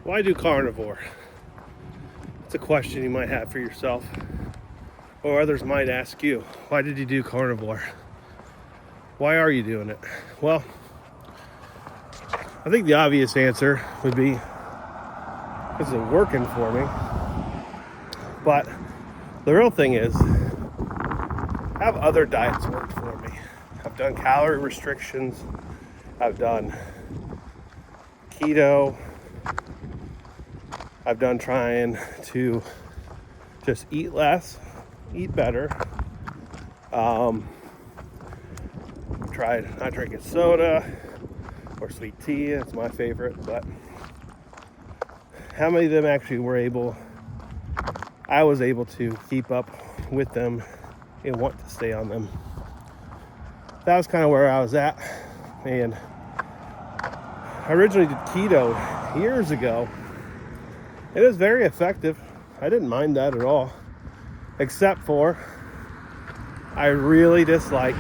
Why do carnivore? It's a question you might have for yourself, or others might ask you, why did you do carnivore? Why are you doing it? Well, I think the obvious answer would be, this is working for me. But the real thing is, have other diets worked for me? I've done calorie restrictions, I've done keto, I've done trying to just eat less, eat better. Tried not drinking soda or sweet tea, it's my favorite, but how many of them actually I was able to keep up with them and want to stay on them? That was kind of where I was at. And I originally did keto years ago. It was very effective. I didn't mind that at all, except for I really disliked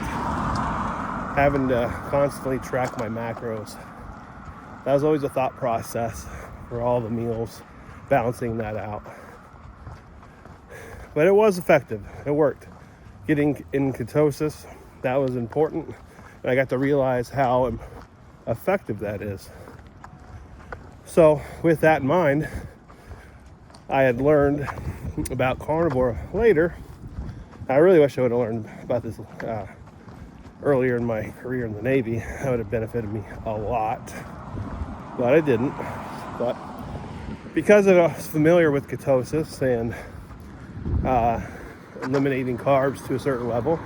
having to constantly track my macros. That was always a thought process for all the meals, balancing that out. But it was effective. It worked. Getting in ketosis, that was important. And I got to realize how effective that is. So with that in mind, I had learned about carnivore later. I really wish I would have learned about this earlier in my career in the Navy. That would have benefited me a lot, but I didn't. But because I was familiar with ketosis and eliminating carbs to a certain level,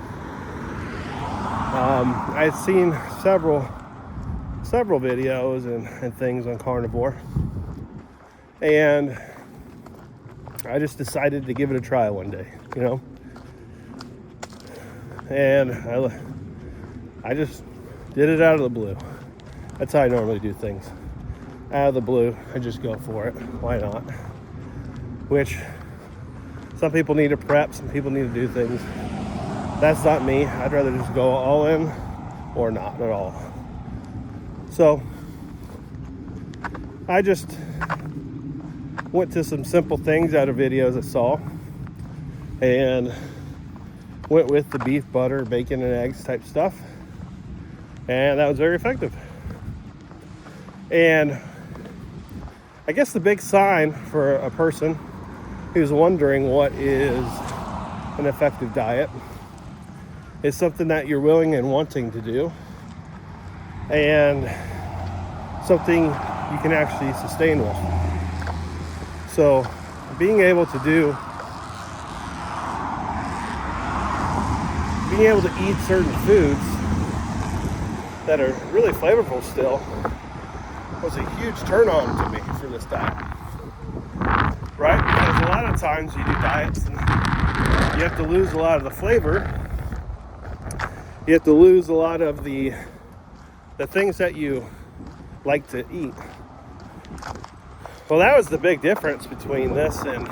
I had seen several videos and things on carnivore, and I just decided to give it a try one day, and I just did it out of the blue. That's how I normally do things. Out of the blue, I just go for it. Why not? Which, some people need to prep, some people need to do things. That's not me. I'd rather just go all in or not at all. So, I just went to some simple things out of videos I saw and went with the beef, butter, bacon, and eggs type stuff. And that was very effective. And I guess the big sign for a person who's wondering what is an effective diet is something that you're willing and wanting to do, and something you can actually sustain with. So being able to eat certain foods that are really flavorful still was a huge turn on to me for this diet, right? Because a lot of times you do diets and you have to lose a lot of the flavor. You have to lose a lot of the things that you like to eat. Well, that was the big difference between this and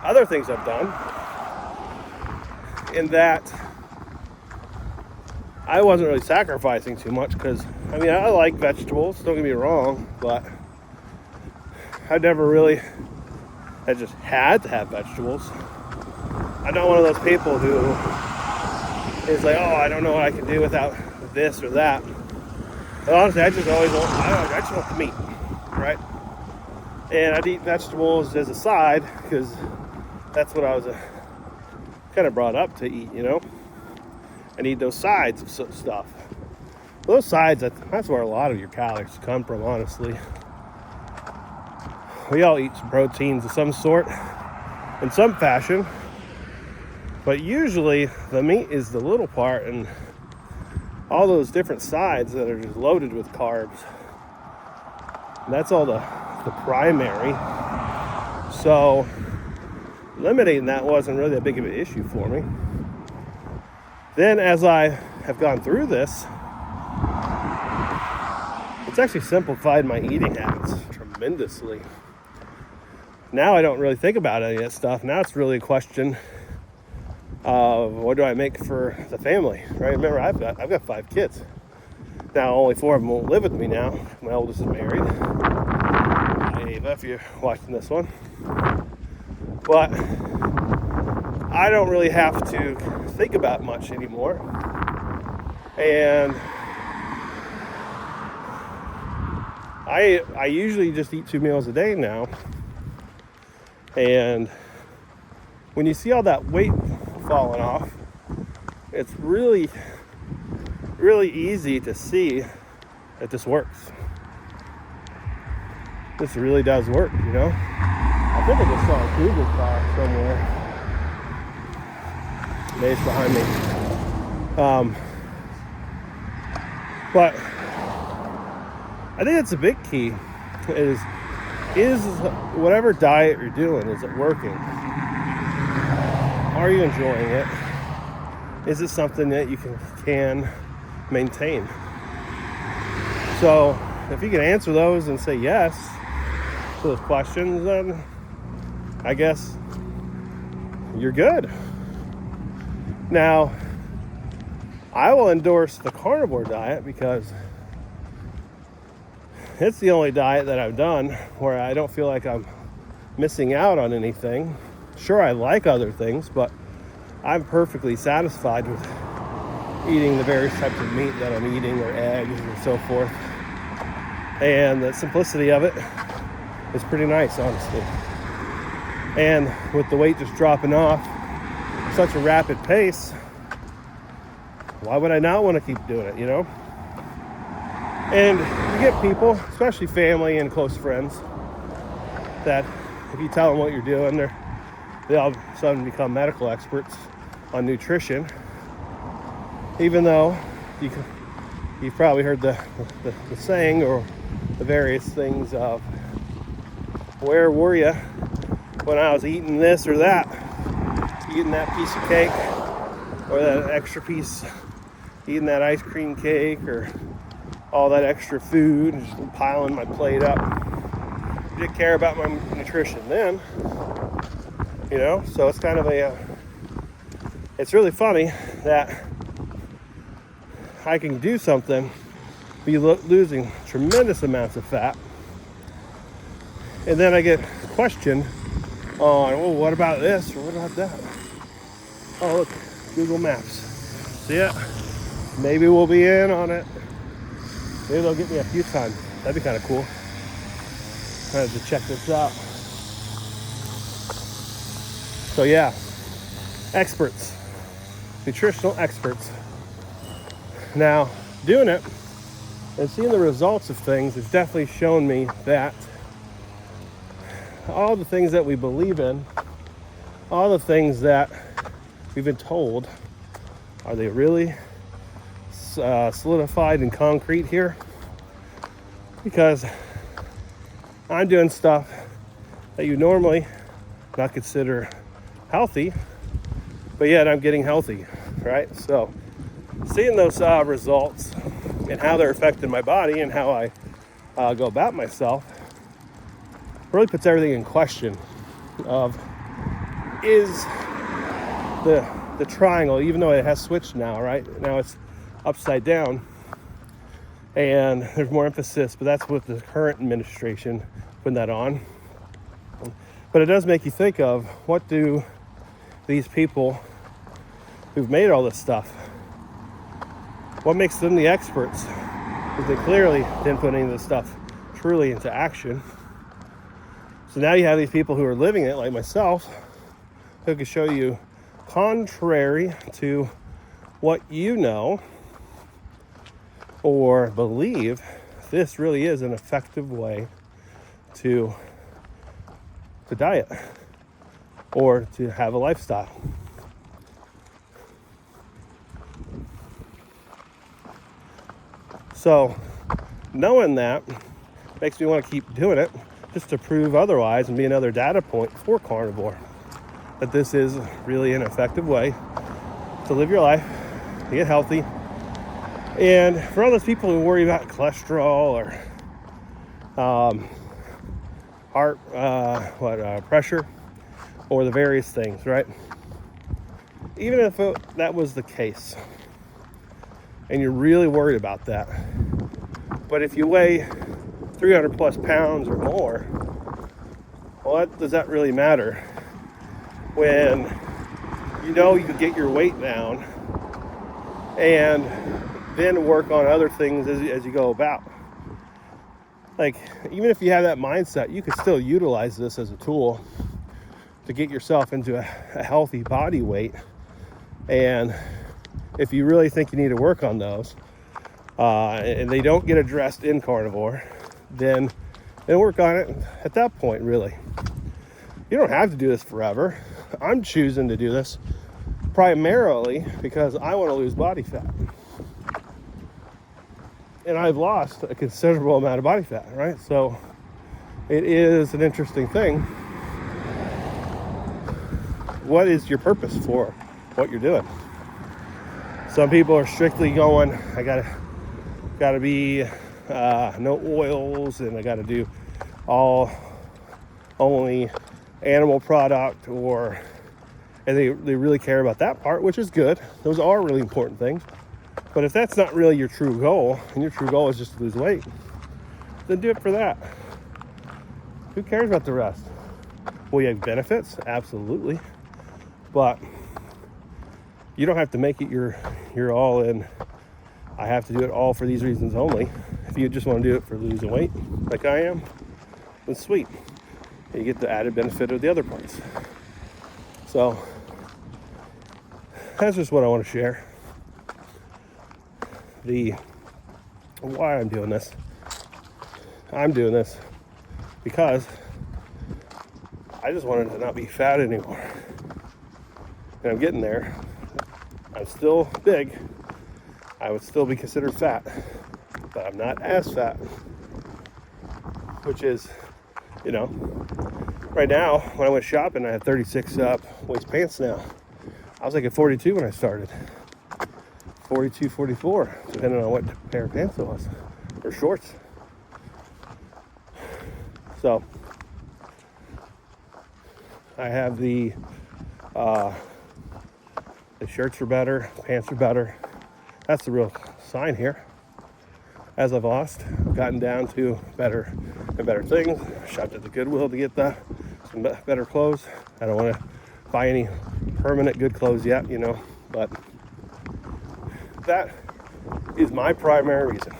other things I've done, in that I wasn't really sacrificing too much, because I like vegetables, don't get me wrong, but I just had to have vegetables. I'm not one of those people who is like, oh, I don't know what I can do without this or that. But honestly, I just want the meat, right? And I'd eat vegetables as a side, because that's what I was kind of brought up to eat, I need those sides of stuff. Those sides, that's where a lot of your calories come from, honestly. We all eat some proteins of some sort, in some fashion, but usually the meat is the little part, and all those different sides that are just loaded with carbs. And that's all the primary. So eliminating that wasn't really that big of an issue for me. Then as I have gone through this, it's actually simplified my eating habits tremendously. Now I don't really think about any of that stuff. Now it's really a question of what do I make for the family, right? Remember, I've got 5 kids. Now only 4 of them won't live with me now. My oldest is married. I if you're watching this one. But I don't really have to think about much anymore. And I usually just eat 2 meals a day now. And when you see all that weight falling off, it's really, really easy to see that this works. This really does work, you know? I think I just saw a Google car somewhere. Maybe it's behind me. But I think that's a big key is whatever diet you're doing, is it working? Are you enjoying it? Is it something that you can maintain? So if you can answer those and say yes to those questions, then I guess you're good. Now, I will endorse the carnivore diet because it's the only diet that I've done where I don't feel like I'm missing out on anything. Sure, I like other things, but I'm perfectly satisfied with eating the various types of meat that I'm eating, or eggs and so forth. And the simplicity of it is pretty nice, honestly. And with the weight just dropping off at such a rapid pace, why would I not want to keep doing it, you know? And you get people, especially family and close friends, that if you tell them what you're doing, they all of a sudden become medical experts on nutrition. Even though you've probably heard the saying or the various things of, where were you when I was eating this or that, eating that piece of cake or that extra piece, eating that ice cream cake or all that extra food and just piling my plate up. I didn't care about my nutrition then, you know. So it's kind of it's really funny that I can do something, be losing tremendous amounts of fat, and then I get questioned on, oh, what about this or what about that? Oh, look, Google Maps. See it? Maybe we'll be in on it. Maybe they'll get me a few times. That'd be kind of cool. I have to check this out. So yeah, experts, nutritional experts. Now, doing it and seeing the results of things has definitely shown me that all the things that we believe in, all the things that we've been told, are they really solidified and concrete here? Because I'm doing stuff that you normally not consider healthy, but yet I'm getting healthy, right? So seeing those results and how they're affecting my body and how I go about myself really puts everything in question of, is the triangle, even though it has switched now, right? Now it's upside down and there's more emphasis, but that's with the current administration putting that on. But it does make you think of, what do these people who've made all this stuff, what makes them the experts? Because they clearly didn't put any of this stuff truly into action. So now you have these people who are living it, like myself, who can show you, contrary to what you know or believe, this really is an effective way to diet or to have a lifestyle. So knowing that makes me want to keep doing it, just to prove otherwise and be another data point for carnivore, that this is really an effective way to live your life, to get healthy. And for all those people who worry about cholesterol or heart pressure or the various things, right? Even if that was the case and you're really worried about that, but if you weigh 300 plus pounds or more, what does that really matter when you know you can get your weight down and then work on other things as you go about? Like, even if you have that mindset, you can still utilize this as a tool to get yourself into a healthy body weight. And if you really think you need to work on those, and they don't get addressed in carnivore, then work on it at that point, really. You don't have to do this forever. I'm choosing to do this primarily because I want to lose body fat. And I've lost a considerable amount of body fat, right? So it is an interesting thing. What is your purpose for what you're doing? Some people are strictly going, I gotta be no oils, and I gotta do only animal product, and they really care about that part, which is good. Those are really important things. But if that's not really your true goal, and your true goal is just to lose weight, then do it for that. Who cares about the rest? Will you have benefits? Absolutely. But you don't have to make it your all in. I have to do it all for these reasons only. If you just want to do it for losing weight, like I am, then sweet. And you get the added benefit of the other parts. So that's just what I want to share. Why I'm doing this. I'm doing this because I just wanted to not be fat anymore. And I'm getting there. I'm still big. I would still be considered fat, but I'm not as fat. Which is, right now, when I went shopping, I had 36 waist pants now. I was like at 42 when I started. 42, 44, depending on what pair of pants it was, or shorts. So I have the shirts are better, pants are better. That's the real sign here. As I've lost, I've gotten down to better and better things. I shopped at the Goodwill to get some better clothes. I don't want to buy any permanent good clothes yet, but that is my primary reason.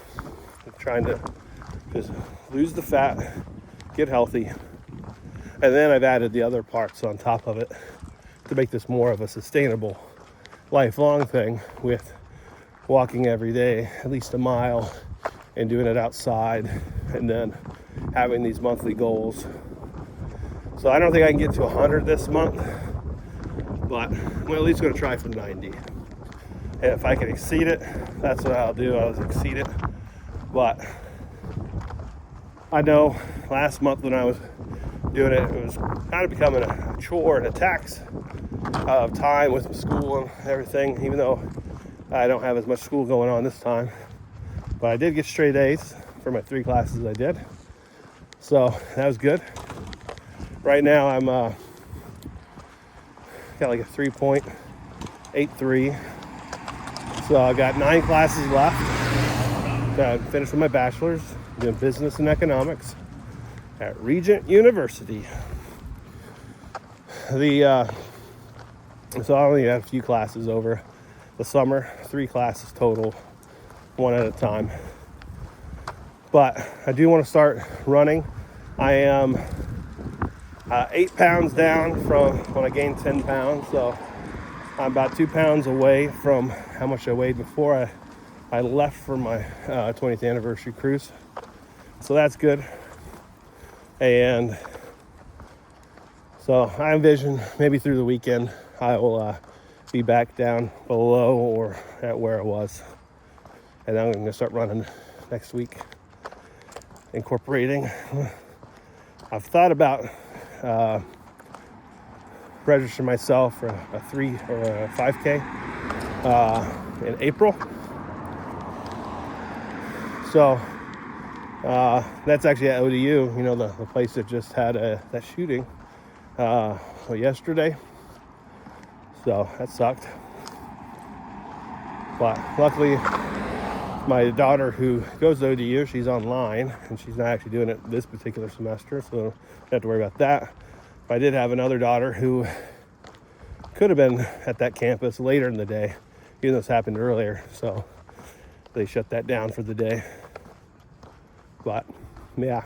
I'm trying to just lose the fat, get healthy, and then I've added the other parts on top of it to make this more of a sustainable, lifelong thing, with walking every day, at least a mile, and doing it outside, and then having these monthly goals. So I don't think I can get to 100 this month, but I'm at least going to try for 90. And if I can exceed it, that's what I'll do. I'll exceed it. But I know last month when I was doing it, it was kind of becoming a chore and a tax of time with school and everything, even though I don't have as much school going on this time. But I did get straight A's for my 3 classes I did. So that was good. Right now I'm got like a 3.83. So I got 9 classes left. I'm finished with my bachelor's, doing business and economics at Regent University. So I only had a few classes over the summer, 3 classes total, 1 at a time. But I do want to start running. I am 8 pounds down from when I gained 10 pounds. So I'm about 2 pounds away from how much I weighed before I left for my 20th anniversary cruise. So that's good. And so I envision maybe through the weekend I will be back down below or at where I was. And then I'm going to start running next week, incorporating. I've thought about registering myself for a 3 or a 5K in April. So that's actually at ODU, the place that just had that shooting yesterday. So that sucked. But luckily my daughter who goes to ODU, she's online, and she's not actually doing it this particular semester, so don't have to worry about that. But I did have another daughter who could have been at that campus later in the day, even though this happened earlier, so they shut that down for the day. But yeah,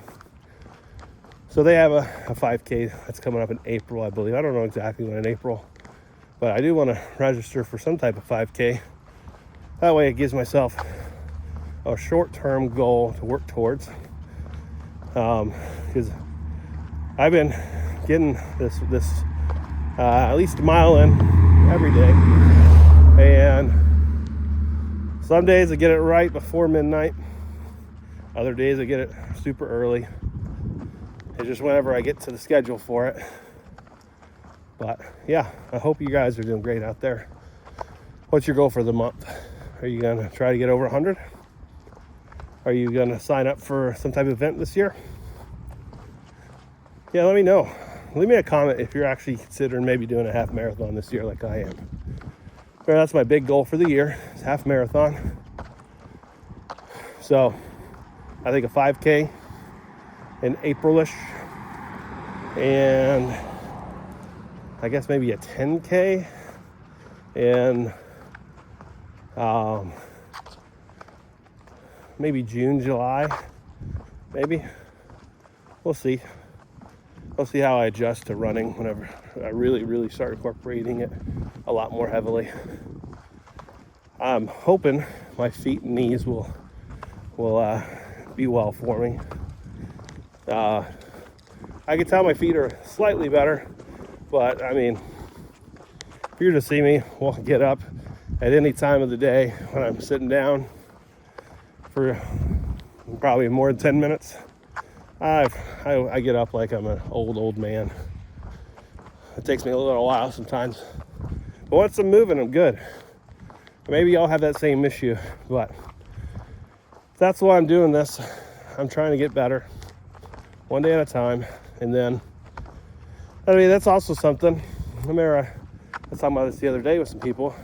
so they have a 5K that's coming up in April, I believe. I don't know exactly when in April, but I do want to register for some type of 5K. That way it gives myself a short-term goal to work towards, because I've been getting this at least a mile in every day, and some days I get it right before midnight, other days I get it super early. It's just whenever I get to the schedule for it. But yeah, I hope you guys are doing great out there. What's your goal for the month? Are you gonna try to get over 100? Are you gonna sign up for some type of event this year? Yeah, let me know. Leave me a comment if you're actually considering maybe doing a half marathon this year like I am. Well, that's my big goal for the year, is half marathon. So I think a 5K in April-ish, and I guess maybe a 10K in maybe June, July, maybe. We'll see. We'll see how I adjust to running whenever I really start incorporating it a lot more heavily. I'm hoping my feet and knees will be well for me. I can tell my feet are slightly better, but I mean, if you're to see me get up at any time of the day when I'm sitting down for probably more than 10 minutes, I get up like I'm an old man. It takes me a little while sometimes, but once I'm moving, I'm good. Maybe y'all have that same issue, but that's why I'm doing this. I'm trying to get better one day at a time. And then, I mean, that's also something. I remember I was talking about this the other day with some people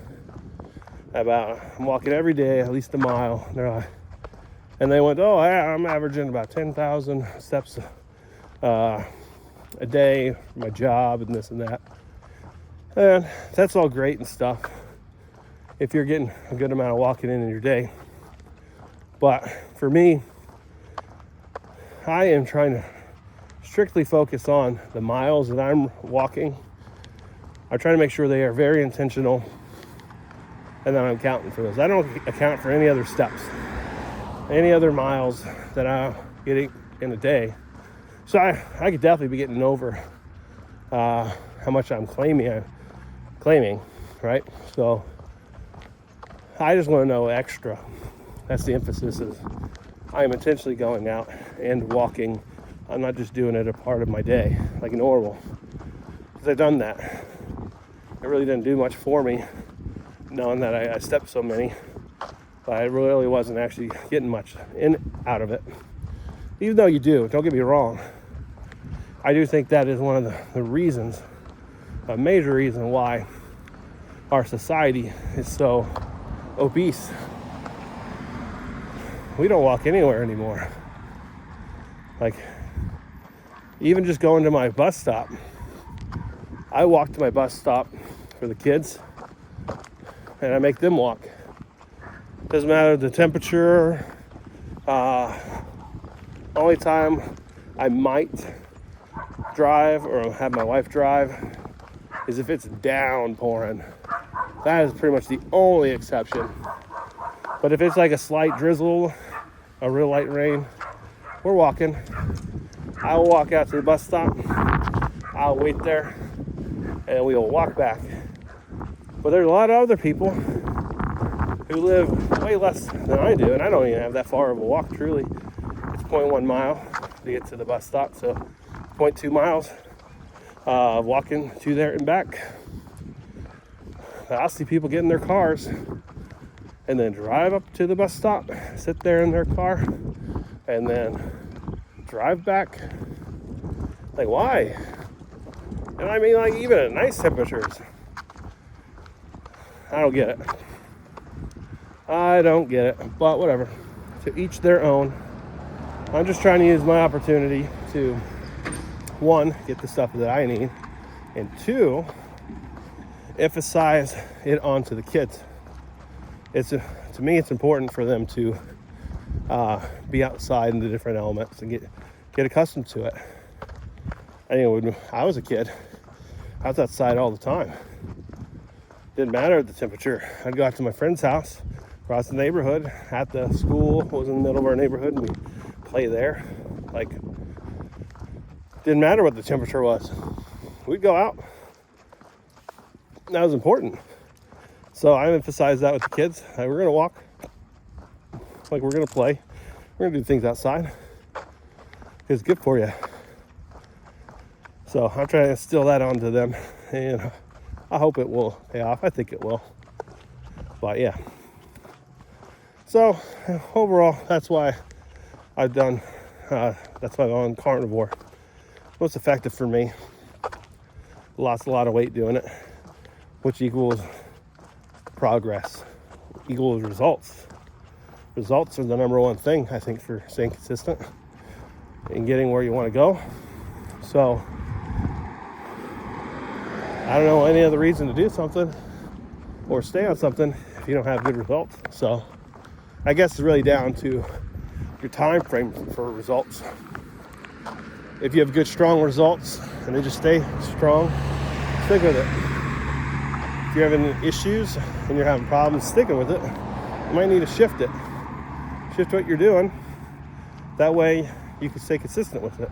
about I'm walking every day, at least a mile. And they're like, and they went, oh, I'm averaging about 10,000 steps a day for my job and this and that. And that's all great and stuff if you're getting a good amount of walking in your day. But for me, I am trying to strictly focus on the miles that I'm walking. I try to make sure they are very intentional, and then I'm counting for those. I don't account for any other steps, any other miles that I'm getting in a day. So I could definitely be getting over how much I'm claiming, right? So I just want to know extra. That's the emphasis. Is I am intentionally going out and walking. I'm not just doing it a part of my day like normal, because I've done that. It really didn't do much for me, knowing that I stepped so many, but I really wasn't actually getting much out of it. Even though you do, don't get me wrong. I do think that is one of the reasons, a major reason why our society is so obese. We don't walk anywhere anymore. Like, even just going to my bus stop. I walk to my bus stop for the kids, and I make them walk. Doesn't matter the temperature. Only time I might drive or have my wife drive is if it's downpouring. That is pretty much the only exception. But if it's like a slight drizzle, a real light rain, we're walking. I'll walk out to the bus stop. I'll wait there, and we will walk back. But there's a lot of other people who live way less than I do, and I don't even have that far of a walk, truly. It's 0.1 mile to get to the bus stop, so 0.2 miles walking to there and back. I'll see people get in their cars and then drive up to the bus stop, sit there in their car, and then drive back. Like, why? And I mean, like, even at nice temperatures, I don't get it. I don't get it, but whatever. To each their own. I'm just trying to use my opportunity to, one, get the stuff that I need, and two, emphasize it onto the kids. To me, it's important for them to be outside in the different elements and get accustomed to it. When I was a kid, I was outside all the time. Didn't matter the temperature. I'd go out to my friend's house across the neighborhood at the school. It was in the middle of our neighborhood, and we'd play there. Like, didn't matter what the temperature was. We'd go out. That was important. So I emphasize that with the kids. Like, we're gonna walk. Like, we're gonna play. We're gonna do things outside. It's good for you. So I'm trying to instill that onto them, and I hope it will pay off. I think it will. But yeah. So overall, that's why I've done. That's why I'm on carnivore. Most effective for me. Lost a lot of weight doing it, which equals progress, equals results. Results are the number one thing, I think, for staying consistent and getting where you want to go. So I don't know any other reason to do something or stay on something if you don't have good results. So I guess it's really down to your time frame for results. If you have good, strong results and they just stay strong, stick with it. If you're having issues and you're having problems sticking with it, you might need to shift what you're doing. That way you can stay consistent with it.